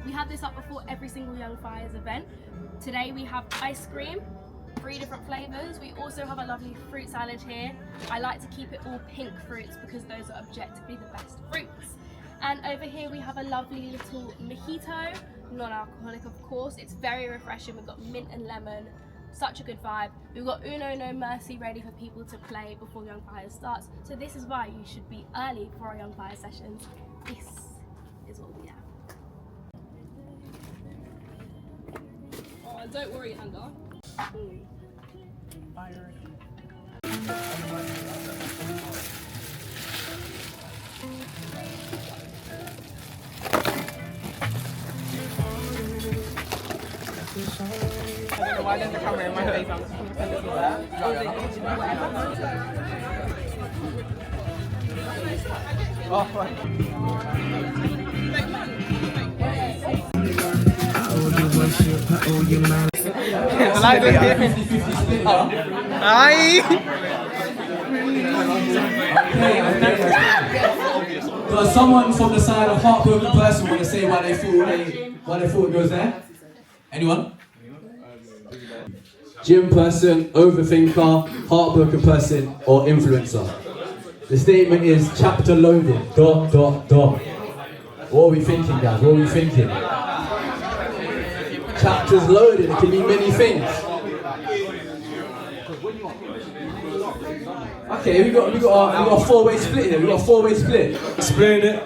We have this up before every single Young Fires event. Today we have ice cream, 3 different flavours. We also have a lovely fruit salad here. I like to keep it all pink fruits because those are objectively the best fruits. And over here we have a lovely little mojito, non-alcoholic of course. It's very refreshing. We've got mint and lemon, such a good vibe. We've got Uno No Mercy ready for people to play before Young Fires starts. So this is why you should be early for our Young Fires sessions. This is what we have. Oh, don't worry, Handa. I don't know why there's a camera in my face. I'm just going to send this oh, right. Does someone from the side of heartbroken person want to say why they thought it goes there? Anyone? Gym person, overthinker, heartbroken person, or influencer. The statement is chapter loaded, ... What are we thinking, guys? What are we thinking? Chapters loaded, it can mean many things. Okay, we got a 4-way split here. We got a 4-way split. Explain it.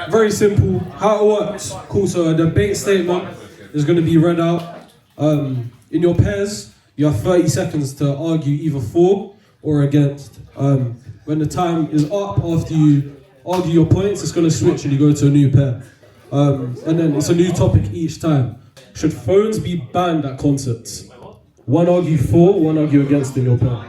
Very simple. How it works. Cool. So a debate statement is going to be read out. In your pairs, you have 30 seconds to argue either for or against. When the time is up, after you argue your points, it's going to switch and you go to a new pair. And then it's a new topic each time. Should phones be banned at concerts? One argue for, one argue against in your pair.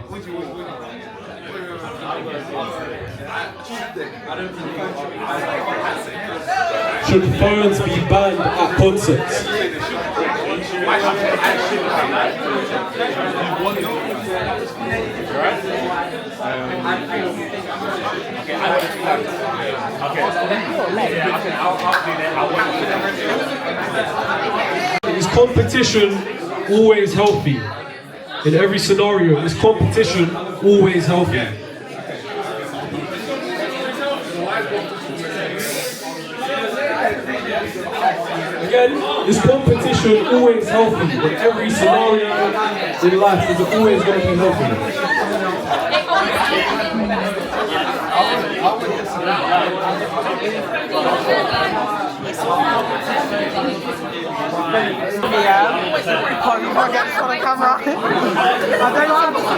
Should phones be banned at concerts? Is competition always healthy? In every scenario, is competition always healthy? Again, is competition always healthy? In every scenario in life, is it always going to be healthy?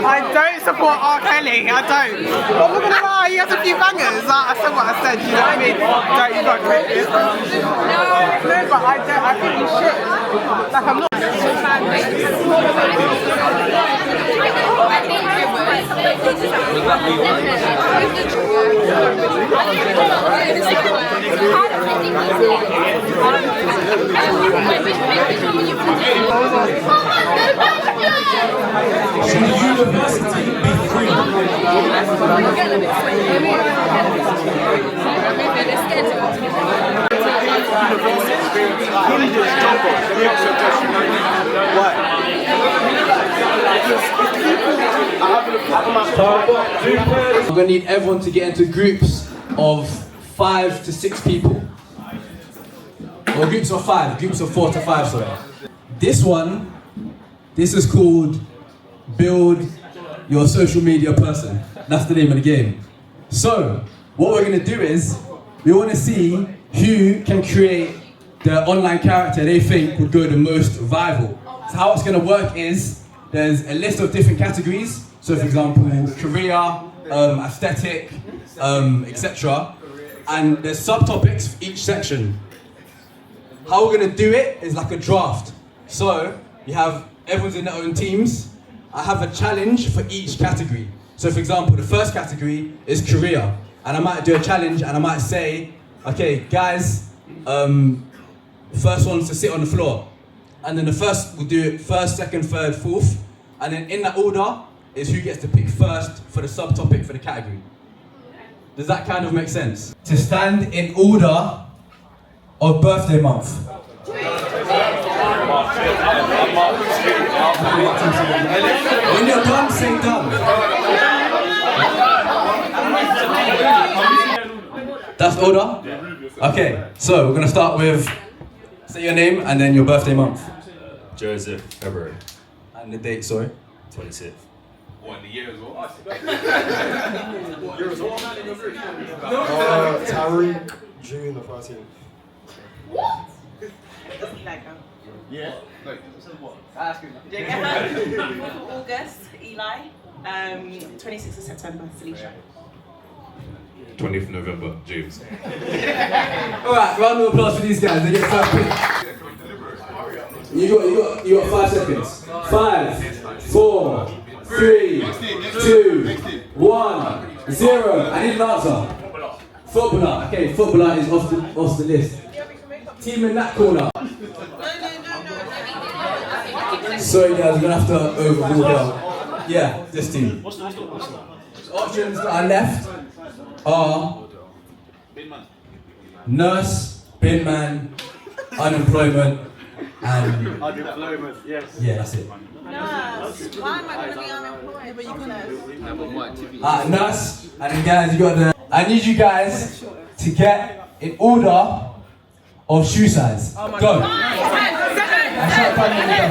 I don't support R. Kelly, I don't. But look at him, he has a few bangers. I said what I said, you know what I mean? Don't you got it? No, but I think he's shit. Like, I'm not. Should the university be free? I'm going to need everyone to get into groups of 5 to 6 people. Or groups of 5, groups of 4 to 5, sorry. This is called Build Your Social Media Person. That's the name of the game. So, what we're going to do is, we want to see who can create the online character they think would go the most viral. So how it's going to work is, there's a list of different categories. So for example, career, aesthetic, etc. And there's subtopics for each section. How we're going to do it is like a draft. So you have everyone's in their own teams. I have a challenge for each category. So for example, the first category is career. And I might do a challenge and I might say, okay, guys, first one's to sit on the floor. And then we'll do it first, second, third, fourth. And then in that order is who gets to pick first for the subtopic for the category. Does that kind of make sense? To stand in order of birthday month? When you're done, say done. That's the order? Okay, so we're gonna start with, say your name and then your birthday month. Joseph, February And the date, sorry. 26th. Tariq, June the 13th. August, Eli. 26th of September, Felicia. 20th November, James. Alright, round of applause for these guys. They get first pick. You got 5 seconds. 5, 4, 3, 2, 1, 0. I need an answer. Footballer. Okay, footballer is off the list. Team in that corner. Sorry guys, we're gonna have to overrule them. Yeah, this team. Options that are left are nurse, bin man, unemployment, and Unemployment, yes. yeah, that's it. Why am I going to be unemployed? But you can Nurse, and then guys, you got the. I need you guys to get in order of shoe size. Go. I start counting them down.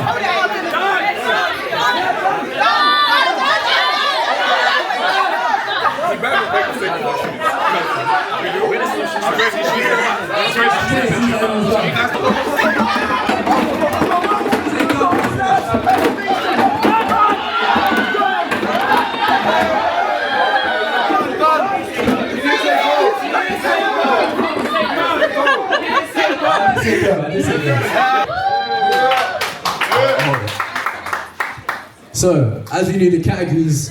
So, as we knew, the categories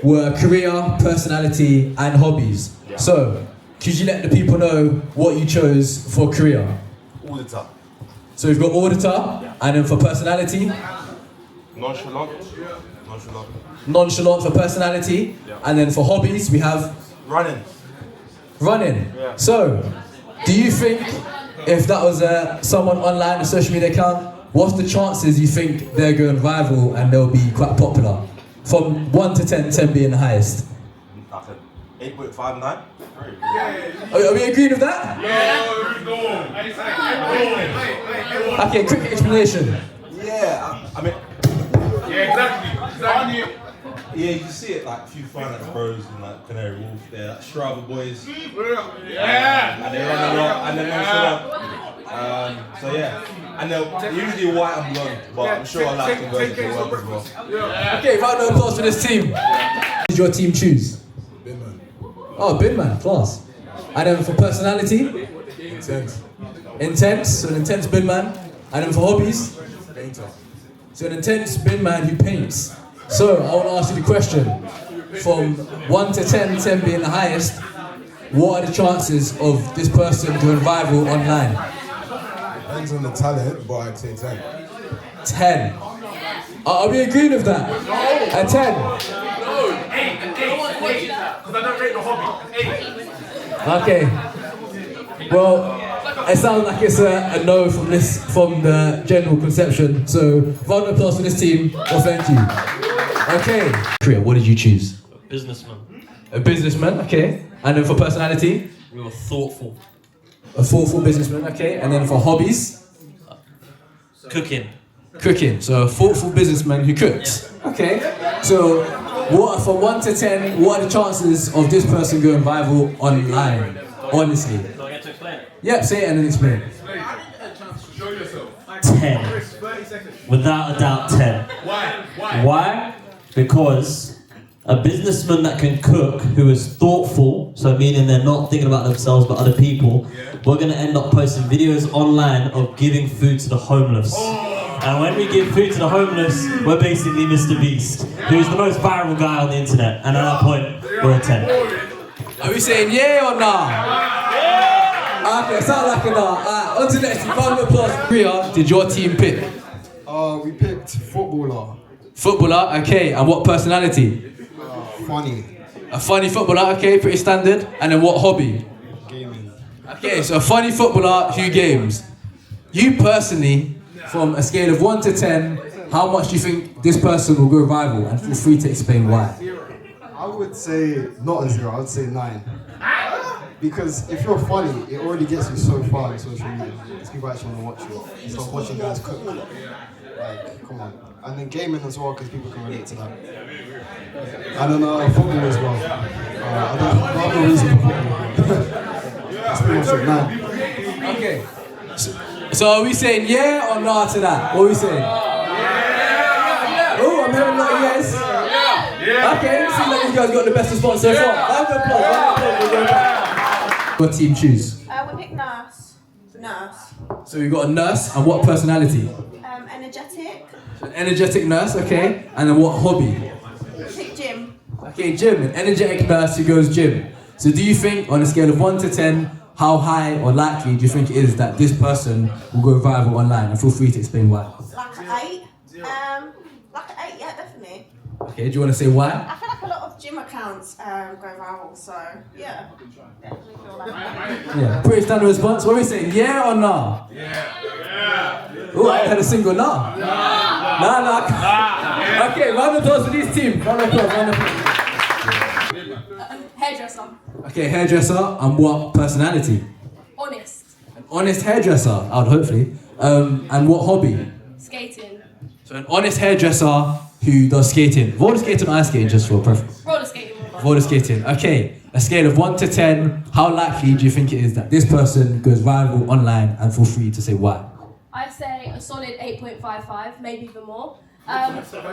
were career, personality, and hobbies. So, could you let the people know what you chose for career? Auditor. So we've got auditor, and then for personality, Nonchalant. nonchalant for personality, and then for hobbies we have Running. running. Yeah. So, do you think if that was someone online, a social media account, what's the chances you think they're going viral and they'll be quite popular? From 1 to 10, 10 being the highest. 8.59. Are we agreeing with that? Okay, quick explanation. Yeah, I mean. Exactly. Yeah, you can see it like a few finance bros and like Canary Wolf, they're like Strava boys. And they run a lot and they're nonchalant. So yeah, and they're usually white and blonde, but I'm sure I like them guys as well. Okay, round of applause for this team. What did your team choose? Binman. Oh, Binman, class. And then for personality? Intense. Intense, so an intense Binman. And then for hobbies? Painter. So an intense Binman who paints. So I want to ask you the question. From 1 to 10, 10 being the highest, what are the chances of this person going viral online? Depends on the talent, but I'd say 10. 10. Are we agreeing with that? A 10? Because I don't rate the hobby. 8. Okay. Well, it sounds like it's a no from the general conception. So, round of applause for this team. Well, thank you. Okay. Career, what did you choose? Businessman. A businessman, okay. And then for personality? We were thoughtful. A thoughtful businessman, okay. And then for hobbies? Cooking. Cooking. So, a thoughtful businessman who cooks. Okay. So, what from 1 to 10, what are the chances of this person going viral online? Honestly. Do I get to explain it? Yep, say it and then explain. 10. Without a doubt, 10. Why? Because a businessman that can cook, who is thoughtful, so meaning they're not thinking about themselves but other people, we're going to end up posting videos online of giving food to the homeless. And when we give food to the homeless, we're basically Mr. Beast, who's the most viral guy on the internet. And at that point, we're a 10. Are we saying yeah or nah? Yeah! Okay, sound like a nah. Alright, on to the next team. Round of applause. Priya, did your team pick? We picked footballer. Footballer, okay. And what personality? Funny. A funny footballer, okay, pretty standard. And then what hobby? Gaming. Okay, so funny footballer, Hugh Games. You personally, from a scale of 1 to 10, how much do you think this person will go viral? And feel free to explain why. I would say not a 0, I would say 9. Because if you're funny, it already gets you so far on social media. Because people actually want to watch you. Instead of watching guys cook. Like, come on. And then gaming as well, because people can relate to that. And then football as well. I don't have no reason for football. That's pretty much it, 9. Okay. So are we saying yeah or nah to that? What are we saying? Oh, I'm hearing a lot of yes. Okay, seems like you guys got the best response so far. Round of applause, What team choose? We pick nurse. Nurse. So we got a nurse, and what personality? Energetic. An energetic nurse, okay. And then what hobby? Pick gym. Okay, gym. An energetic nurse who goes gym. So do you think, on a scale of 1 to 10, how high or likely do you think it is that this person will go viral online? And feel free to explain why. Like an 8. Like an 8, yeah, definitely. Okay, do you want to say why? I feel like a lot of gym accounts go viral, so yeah. Definitely feel like that. Yeah, pretty standard response. What are we saying? Yeah or nah? Yeah. Oh, I had a single nah. Nah. Okay, round of applause for these teams. Round of applause. Hairdresser. Okay, hairdresser, and what personality? Honest. An honest hairdresser, I would hopefully. And what hobby? Skating. So an honest hairdresser who does skating. Roller skating or ice skating, just for preference? Roller skating. Roller skating, okay. A scale of 1 to 10, how likely do you think it is that this person goes viral online, and feel free to say why? I say a solid 8.55, maybe even more.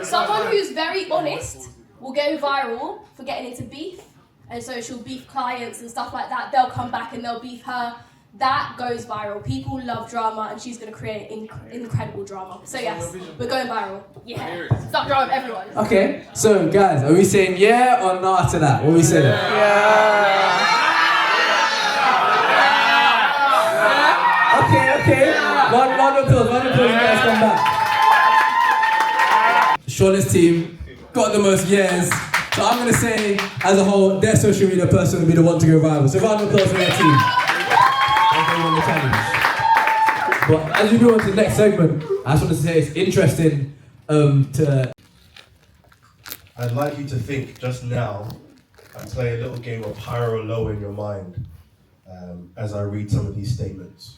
Someone who's very honest will go viral for getting into beef, and so she'll beef clients and stuff like that. They'll come back and they'll beef her. That goes viral. People love drama, and she's going to create incredible drama. So yes, we're going viral. Yeah. Start drama with everyone. Okay, so guys, are we saying yeah or nah to that? What are we saying? Okay. Round of applause, you guys come back. Shortest team got the most years. So I'm going to say, as a whole, their social media person will be the one to go viral. So round of applause for their team. The challenge. But as we go on to the next segment, I just want to say it's interesting to... I'd like you to think just now and play a little game of high or low in your mind as I read some of these statements.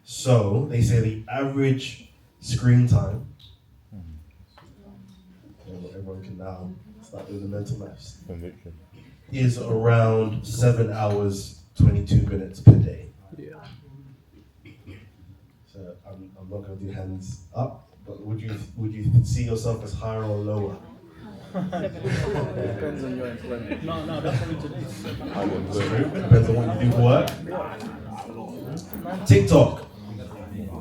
So, they say the average screen time, everyone can now start doing the mental maths, is around 7 hours, 22 minutes per day. So I'm not going to do hands up, but would you see yourself as higher or lower? Depends on your employment. No, that's only today. Depends on what you do for work. TikTok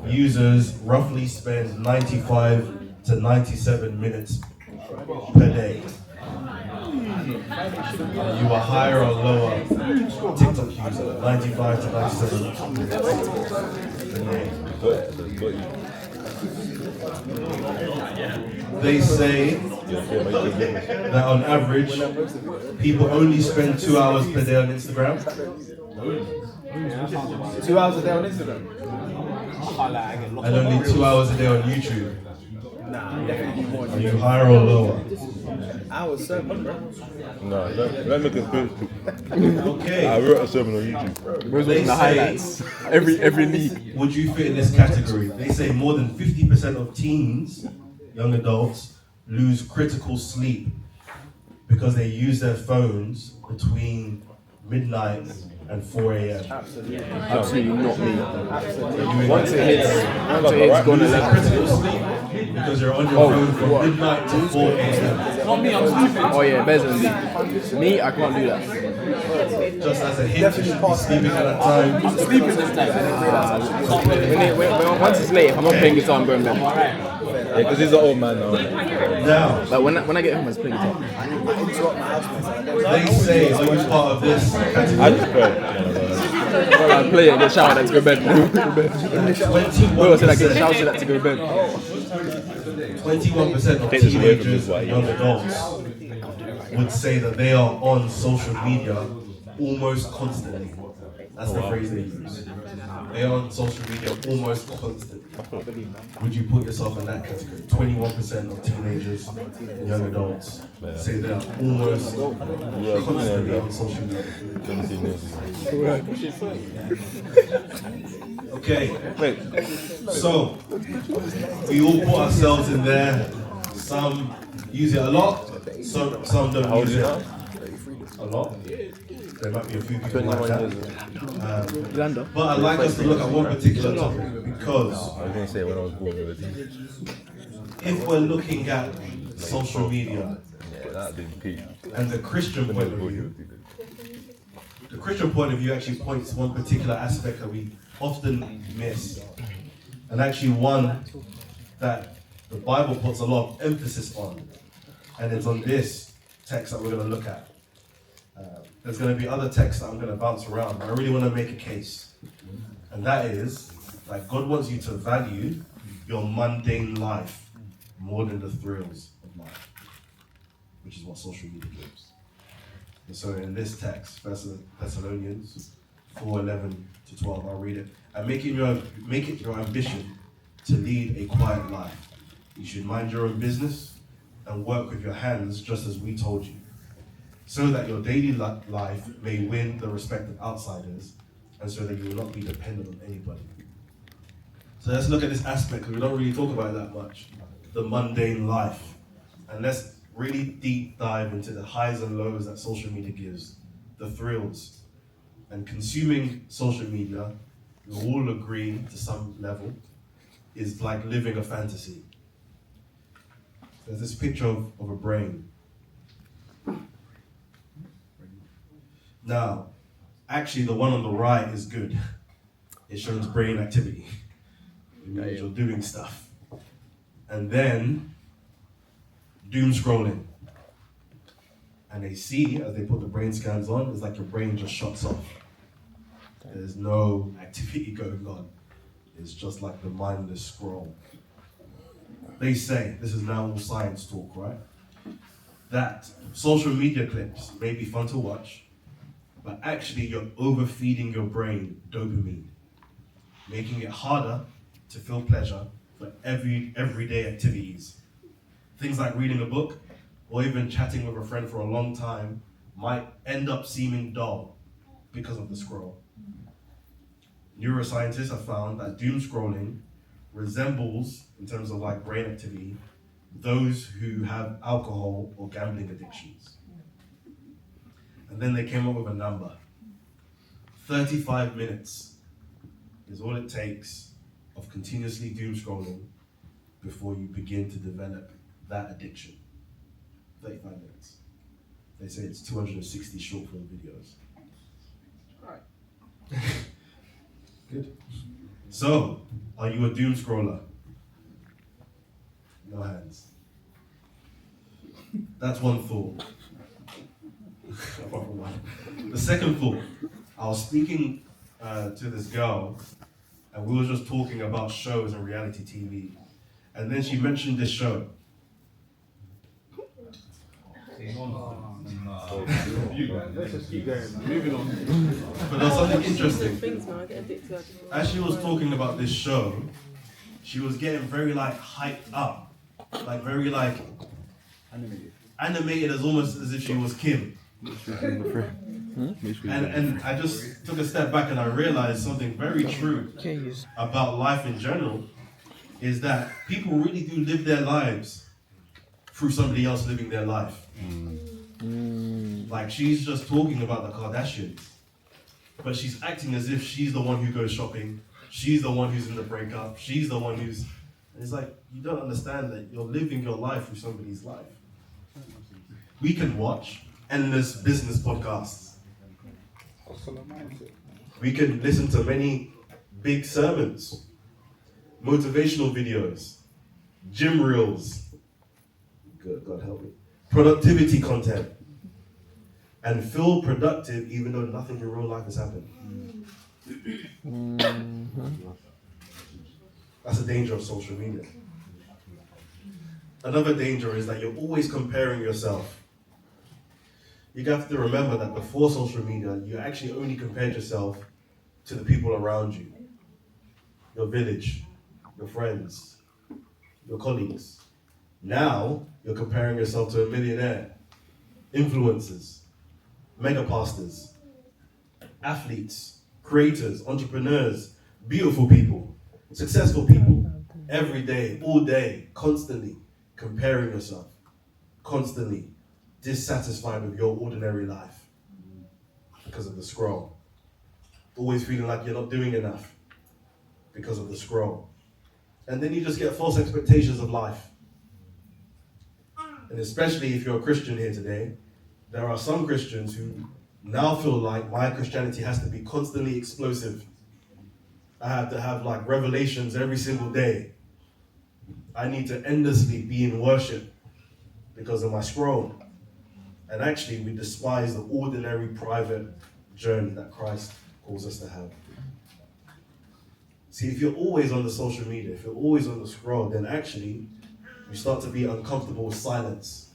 users roughly spend 95 to 97 minutes per day. You are higher or lower TikTok user, 95 to 97 minutes per day. They say that on average, people only spend 2 hours per day on Instagram. 2 hours a day on Instagram? And only 2 hours a day on YouTube. Nah, definitely more. Are you higher or lower? I was 7, bro. No, don't make us go. Okay. I wrote a sermon on YouTube. Where's the highlights? Every league. Would you fit in this category? They say more than 50% of teens, young adults, lose critical sleep because they use their phones between midnight and 4 a.m. Absolutely not me. Once it hits, gone 11. critical sleep because you're on your phone from midnight to 4 a.m. Not me, I'm stupid. Oh yeah, better than me. I can't do that. Just as a hint, you should be sleeping at that time. I'm sleeping this time. Once it's late, if I'm not playing guitar, I'm going to bed. Yeah, because he's an old man now. Now, But when I get home, I just play guitar. they say, are you part of this I category? just play. Well, I play it, get shouted at to go to bed. Bro said I get shouted at to go to bed. 21% of teenagers and young adults would say that they are on social media almost constantly. That's the phrase they use. They are on social media almost constantly. Would you put yourself in that category? 21% of teenagers and young adults say they're almost constantly on social media. Okay, so we all put ourselves in there. Some use it a lot, some don't use it a lot. There might be a few people like that. But I'd like us to look at one particular topic because I was going to say when I was born. if we're looking at social media and the Christian point of view, the Christian point of view actually points to one particular aspect that we often miss, and actually one that the Bible puts a lot of emphasis on, and it's on this text that we're going to look at. There's going to be other texts that I'm going to bounce around, but I really want to make a case. And that is that God wants you to value your mundane life more than the thrills of life, which is what social media gives. And so in this text, 1 Thessalonians 4:11-12, I'll read it. And make it your ambition to lead a quiet life. You should mind your own business and work with your hands just as we told you, so that your daily life may win the respect of outsiders, and so that you will not be dependent on anybody. So let's look at this aspect, because we don't really talk about it that much, the mundane life. And let's really deep dive into the highs and lows that social media gives, the thrills. And consuming social media, we all agree to some level, is like living a fantasy. There's this picture of a brain. Now, actually the one on the right is good. It shows brain activity. It means you're doing stuff. And then, doom scrolling. And they see, as they put the brain scans on, it's like your brain just shuts off. There's no activity going on. It's just like the mindless scroll. They say, this is now all science talk, right? That social media clips may be fun to watch, but actually you're overfeeding your brain dopamine, making it harder to feel pleasure for everyday activities. Things like reading a book or even chatting with a friend for a long time might end up seeming dull because of the scroll. Neuroscientists have found that doom scrolling resembles, in terms of like brain activity, those who have alcohol or gambling addictions. And then they came up with a number. 35 minutes is all it takes of continuously doom scrolling before you begin to develop that addiction. 35 minutes. They say it's 260 short form videos. Right. Good. So, are you a doom scroller? No hands. That's one thought. The second thought, I was speaking to this girl, and we were just talking about shows and reality TV, and then she mentioned this show. But there's something interesting. As she was talking about this show, she was getting very like hyped up, like very like animated, as almost as if she was Kim. And I just took a step back and I realized something very true about life in general, is that people really do live their lives through somebody else living their life. Like she's just talking about the Kardashians, but she's acting as if she's the one who goes shopping, she's the one who's in the breakup, she's the one who's, and it's like, you don't understand that you're living your life through somebody's life. We can watch endless business podcasts. We can listen to many big sermons, motivational videos, gym reels, God help me, productivity content, and feel productive even though nothing in real life is happening. That's the danger of social media. Another danger is that you're always comparing yourself. You have to remember that before social media, you actually only compared yourself to the people around you, your village, your friends, your colleagues. Now you're comparing yourself to a millionaire, influencers, mega pastors, athletes, creators, entrepreneurs, beautiful people, successful people, every day, all day, constantly comparing yourself, constantly dissatisfied with your ordinary life because of the scroll. Always feeling like you're not doing enough because of the scroll. And then you just get false expectations of life. And especially if you're a Christian here today, there are some Christians who now feel like my Christianity has to be constantly explosive. I have to have like revelations every single day. I need to endlessly be in worship because of my scroll. And actually, we despise the ordinary private journey that Christ calls us to have. See, if you're always on the social media, if you're always on the scroll, then actually, you start to be uncomfortable with silence.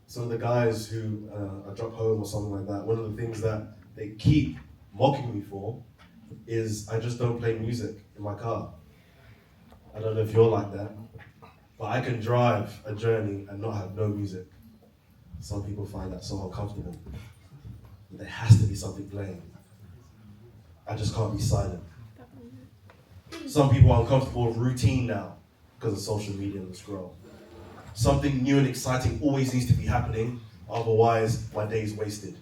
Some of the guys who I drop home or something like that, one of the things that they keep mocking me for is I just don't play music in my car. I don't know if you're like that, but I can drive a journey and not have no music. Some people find that so uncomfortable. There has to be something playing. I just can't be silent. Some people are uncomfortable with routine now because of social media and the scroll. Something new and exciting always needs to be happening, otherwise my day's wasted.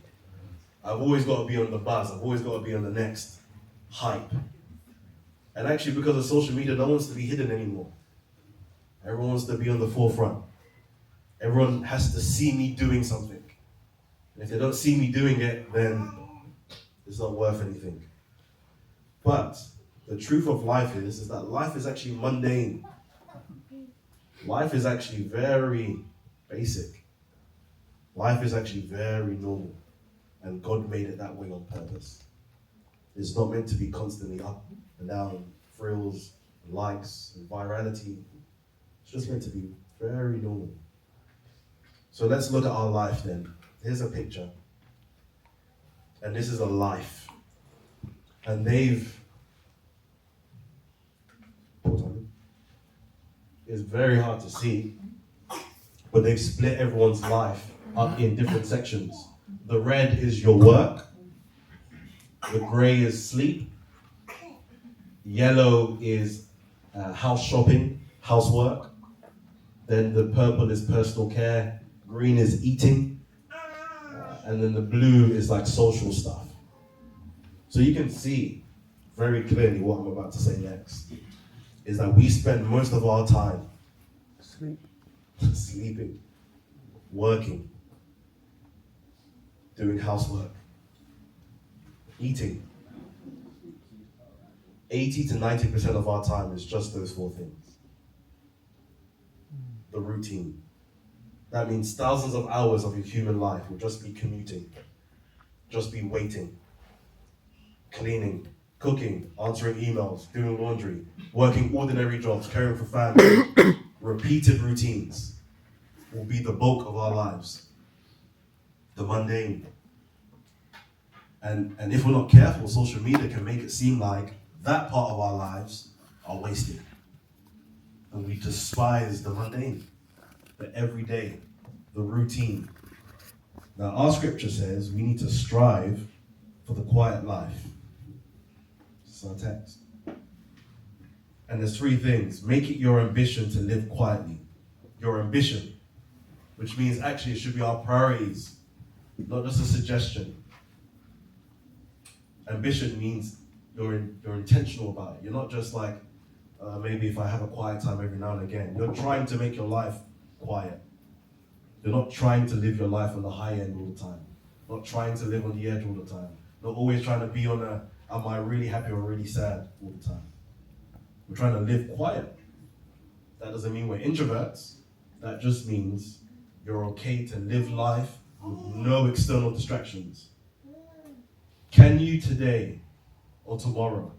I've always got to be on the buzz. I've always got to be on the next hype. And actually, because of social media, no one wants to be hidden anymore. Everyone wants to be on the forefront. Everyone has to see me doing something. And if they don't see me doing it, then it's not worth anything. But the truth of life is that life is actually mundane. Life is actually very basic. Life is actually very normal. And God made it that way on purpose. It's not meant to be constantly up and down, frills, and likes, and virality. It's just meant to be very normal. So let's look at our life then. Here's a picture. And this is a life. And it's very hard to see, but they've split everyone's life up in different sections. The red is your work. The gray is sleep. Yellow is house shopping, housework. Then the purple is personal care. Green is eating. And then the blue is like social stuff. So you can see very clearly what I'm about to say next. Is that we spend most of our time sleeping, working, doing housework, eating. 80 to 90% of our time is just those four things. The routine. That means thousands of hours of your human life will just be commuting, just be waiting, cleaning, cooking, answering emails, doing laundry, working ordinary jobs, caring for family. Repeated routines will be the bulk of our lives. The mundane. And if we're not careful, social media can make it seem like that part of our lives are wasted. And we despise the mundane, the everyday, the routine. Now our scripture says we need to strive for the quiet life. This is our text. And there's three things. Make it your ambition to live quietly. Your ambition, which means actually it should be our priorities, not just a suggestion. Ambition means you're intentional about it. You're not just like, maybe if I have a quiet time every now and again. You're trying to make your life quiet. You're not trying to live your life on the high end all the time. Not trying to live on the edge all the time. Not always trying to be on a, am I really happy or really sad all the time. We're trying to live quiet. That doesn't mean we're introverts. That just means you're okay to live life with no external distractions. Can you today or tomorrow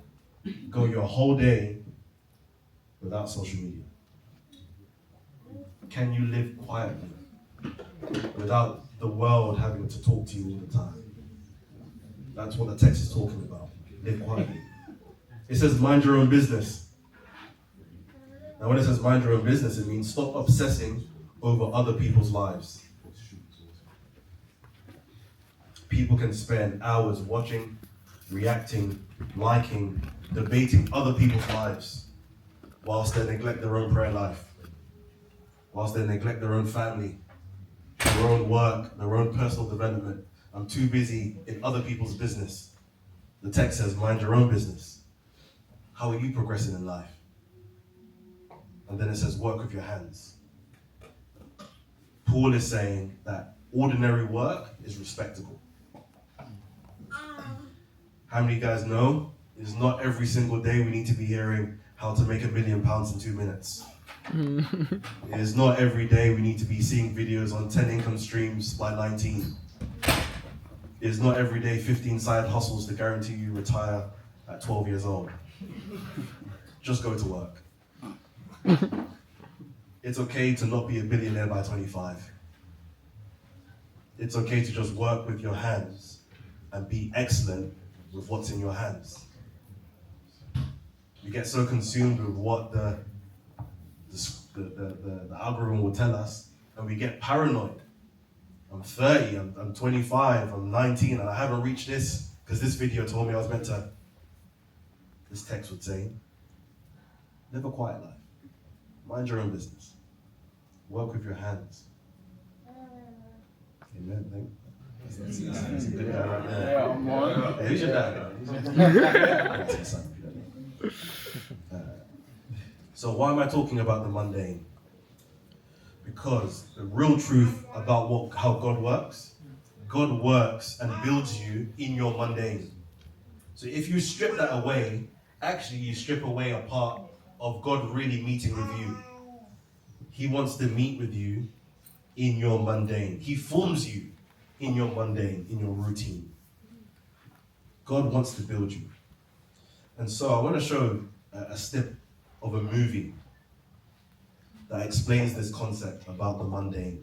go your whole day without social media? Can you live quietly without the world having to talk to you all the time? That's what the text is talking about. Live quietly. It says mind your own business. Now when it says mind your own business, it means stop obsessing over other people's lives. People can spend hours watching, reacting, liking, debating other people's lives whilst they neglect their own prayer life, whilst they neglect their own family, their own work, their own personal development. I'm too busy in other people's business. The text says, mind your own business. How are you progressing in life? And then it says, work with your hands. Paul is saying that ordinary work is respectable. How many guys know it's not every single day we need to be hearing how to make £1 million in 2 minutes? It is not every day we need to be seeing videos on 10 income streams by 19. It is not every day 15 side hustles to guarantee you retire at 12 years old. Just go to work. It's okay to not be a billionaire by 25. It's okay to just work with your hands and be excellent with what's in your hands. We get so consumed with what the algorithm will tell us, and we get paranoid. I'm 30, I'm 25, I'm 19, and I haven't reached this because this video told me I was meant to. This text would say, live a quiet life. Mind your own business. Work with your hands. Amen. Thank you. That's a good guy right there. Yeah, I'm on. Hey, who's your dad? So why am I talking about the mundane? Because the real truth about how God works and builds you in your mundane. So if you strip that away, actually you strip away a part of God really meeting with you. He wants to meet with you in your mundane. He forms you in your mundane, in your routine. God wants to build you. And so I want to show a snip of a movie that explains this concept about the mundane.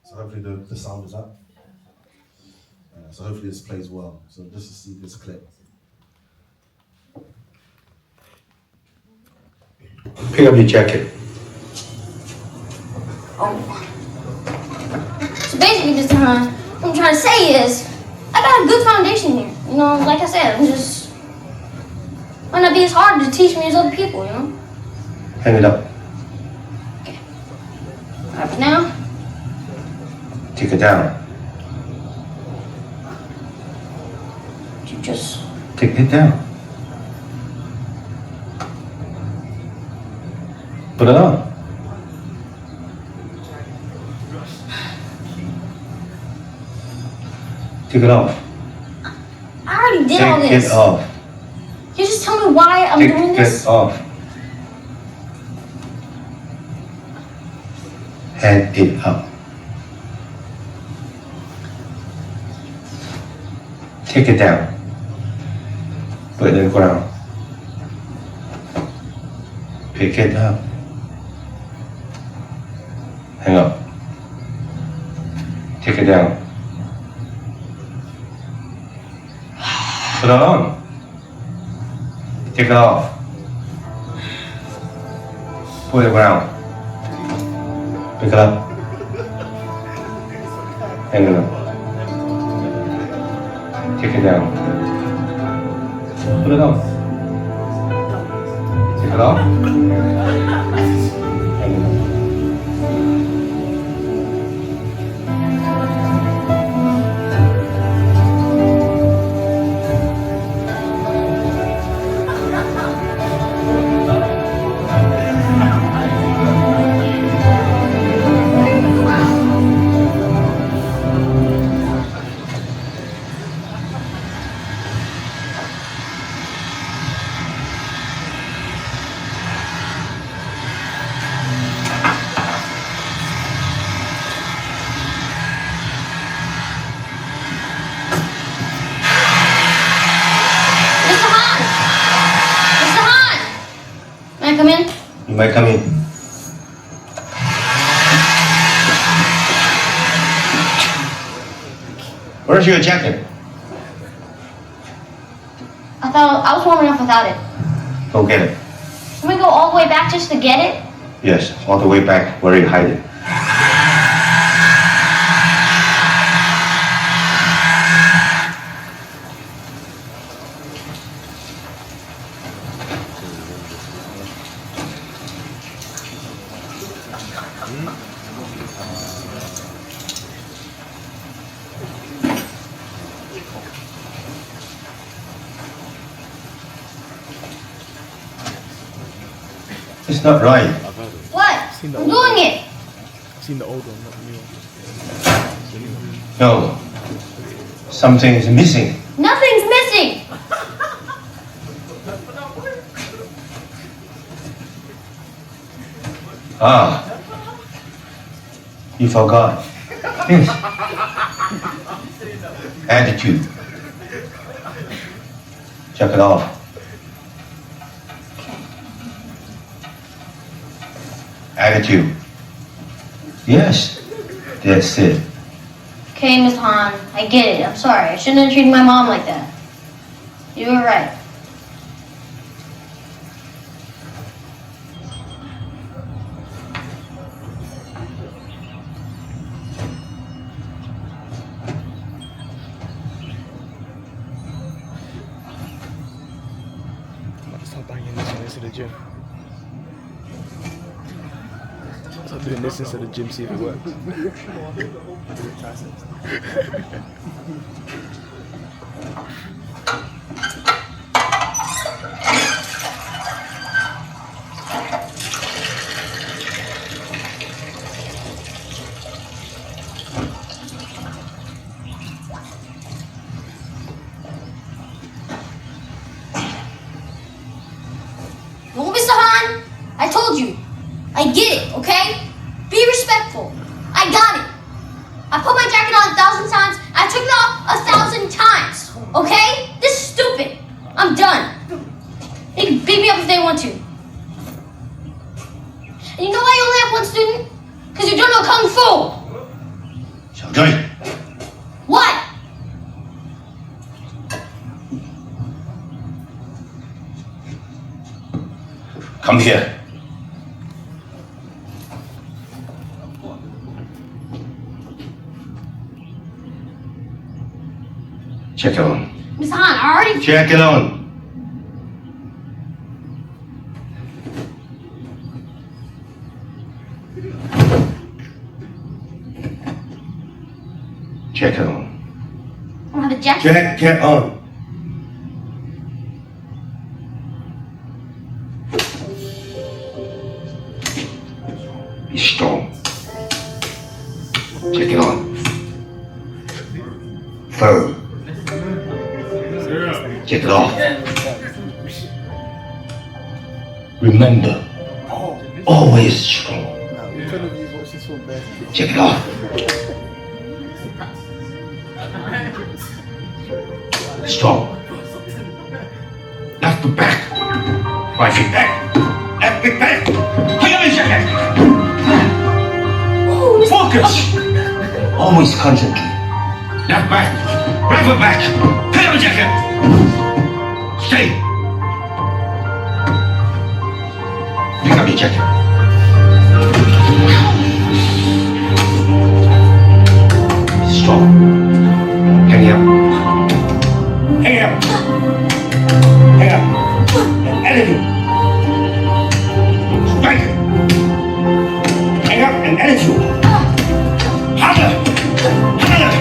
So hopefully the sound is up. So hopefully this plays well. So just to see this clip. Pick up your jacket. So basically this time, what I'm trying to say is, I got a good foundation here. You know, like I said, might not be as hard to teach me as other people, you know? Hang it up. Okay. Right now? Take it down. You just... Take it down. Put it on. Take it off. I already did all this. Take it off. Can you just tell me why I'm doing this? Take it off. Hand it up. Take it down. Put it in the ground. Pick it up. Hang up. Take it down. Put it on. Take it off. Put it around. Pick it up. Hang it up. Take it down. Put it on. Take it off. Hang it up. Come in? You might come in. Where's your jacket? thought I was warm enough without it. Go get it. Can we go all the way back just to get it? Yes, all the way back where you hide it. It's not right. What? I'm doing it. I've seen the old one, not the new one. No. Something is missing. Nothing's missing. Ah. You forgot. Yes. Attitude. Check it off. Attitude. Yes. That's it. Okay, Miss Han, I get it. I'm sorry. I shouldn't have treated my mom like that. You were right. I'm about to start banging this one into the gym. Start doing this instead of the gym, see if it works. Well, Mr. Han, I told you. I get it, okay? Be respectful. I got it. I put my jacket on 1,000 times. I took it off 1,000 times. Okay? This is stupid. I'm done. They can beat me up if they want to. And you know why you only have one student? Because you don't know Kung Fu. Xiao Zhui. What? Come here. Check it on. Miss Han, I already... Check it on. Check it on. I don't have a jacket. Check it on. Be strong. Check it on. Firm. Check it off. Remember, always strong. Check it off. Strong. Left foot back. Right feet back. Left feet back. Pick up your jacket. Focus. Always concentrate. Left back. Right foot back. Pick up your jacket. Stay. Pick up your jacket. Strong. Hang up. Hang up. Hang up. And attitude. Strike. Hang up and attitude. Harder. Harder.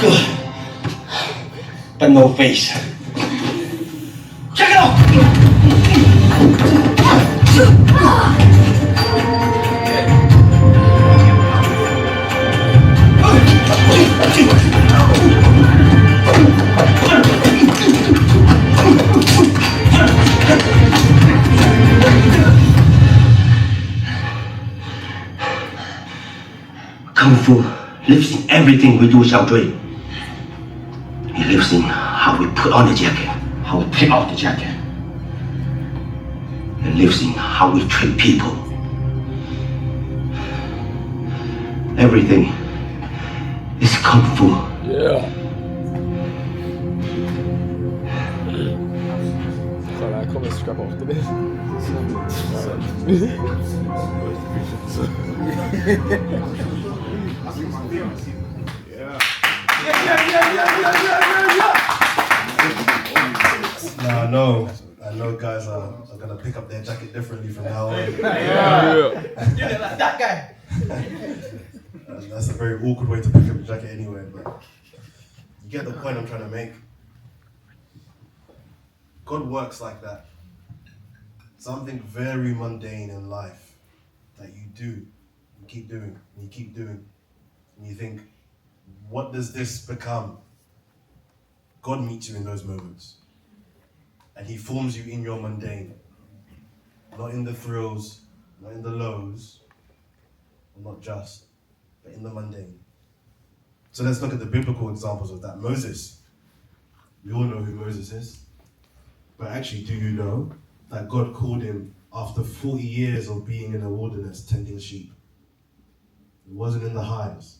Good. But no face. Check it out. Kung Fu lives in everything we do, Xiao Zhui. It lives in how we put on the jacket, how we take off the jacket. It lives in how we treat people. Everything is Kung Fu. Yeah. just scrap after this. Now I know guys are gonna pick up their jacket differently from now on. You look like that guy. That's a very awkward way to pick up a jacket anyway, but you get the point I'm trying to make. God works like that. Something very mundane in life that you do, you keep doing, and you keep doing, and you think, what does this become? God meets you in those moments. And he forms you in your mundane. Not in the thrills, not in the lows, or not just, but in the mundane. So let's look at the biblical examples of that. Moses. We all know who Moses is. But actually, do you know that God called him after 40 years of being in the wilderness tending sheep? It wasn't in the highs.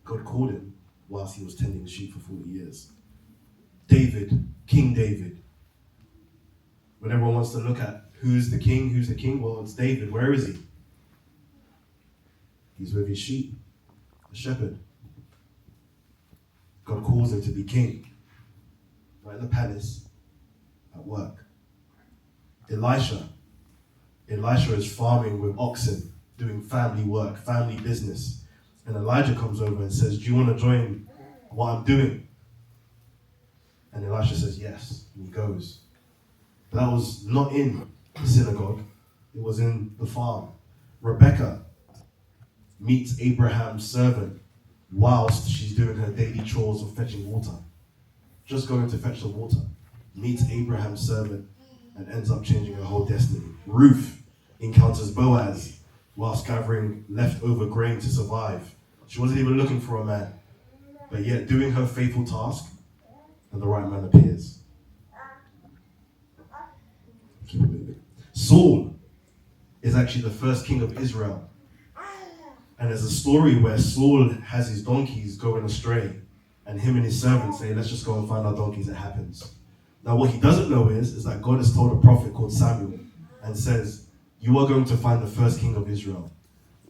God called him whilst he was tending sheep for 40 years. David, King David. When everyone wants to look at who's the king, well, it's David. Where is he? He's with his sheep, the shepherd. God calls him to be king. Not in the palace, at work. Elisha is farming with oxen, doing family work, family business. And Elijah comes over and says, do you want to join what I'm doing? And Elisha says, yes, and he goes. But that was not in the synagogue, it was in the farm. Rebecca meets Abraham's servant whilst she's doing her daily chores of fetching water. Just going to fetch the water. Meets Abraham's servant and ends up changing her whole destiny. Ruth encounters Boaz whilst gathering leftover grain to survive. She wasn't even looking for a man, but yet doing her faithful task, and the right man appears. Keep it moving. Saul is actually the first king of Israel. And there's a story where Saul has his donkeys going astray, and him and his servants say, let's just go and find our donkeys. It happens. Now what he doesn't know is that God has told a prophet called Samuel and says, you are going to find the first king of Israel.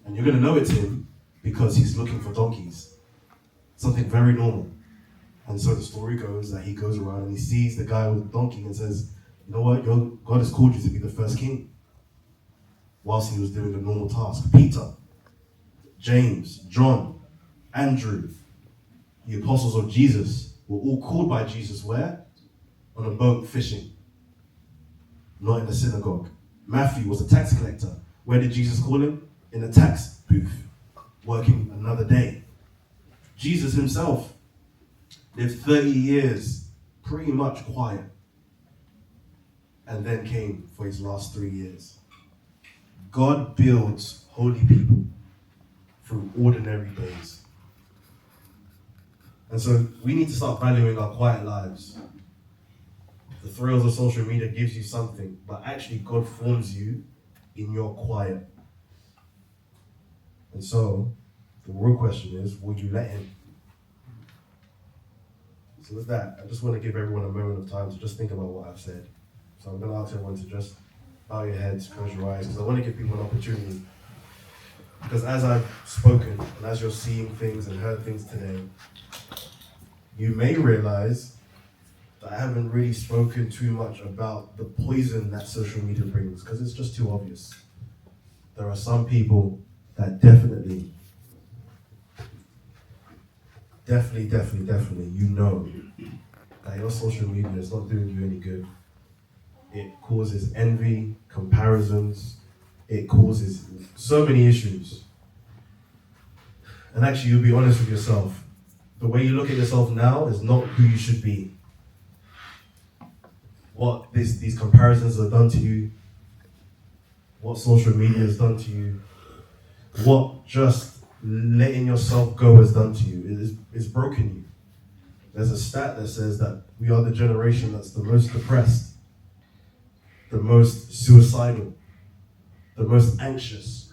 And you're going to know it's him because he's looking for donkeys. Something very normal. And so the story goes that he goes around and he sees the guy with the donkey and says, you know what, God has called you to be the first king. Whilst he was doing a normal task. Peter, James, John, Andrew, the apostles of Jesus were all called by Jesus where? On a boat fishing. Not in a synagogue. Matthew was a tax collector. Where did Jesus call him? In a tax booth. Working another day. Jesus himself lived 30 years pretty much quiet. And then came for his last 3 years. God builds holy people through ordinary days. And so we need to start valuing our quiet lives. The thrills of social media gives you something, but actually God forms you in your quiet. And so the real question is, will you let him? So with that, I just want to give everyone a moment of time to just think about what I've said. So I'm going to ask everyone to just bow your heads, close your eyes, because I want to give people an opportunity. Because as I've spoken, and as you're seeing things and heard things today, you may realize that I haven't really spoken too much about the poison that social media brings, because it's just too obvious. There are some people that definitely, you know that your social media is not doing you any good. It causes envy, comparisons, it causes so many issues. And actually, you'll be honest with yourself. The way you look at yourself now is not who you should be. What these comparisons have done to you, what social media has done to you, what just letting yourself go has done to you, it's broken you. There's a stat that says that we are the generation that's the most depressed, the most suicidal, the most anxious,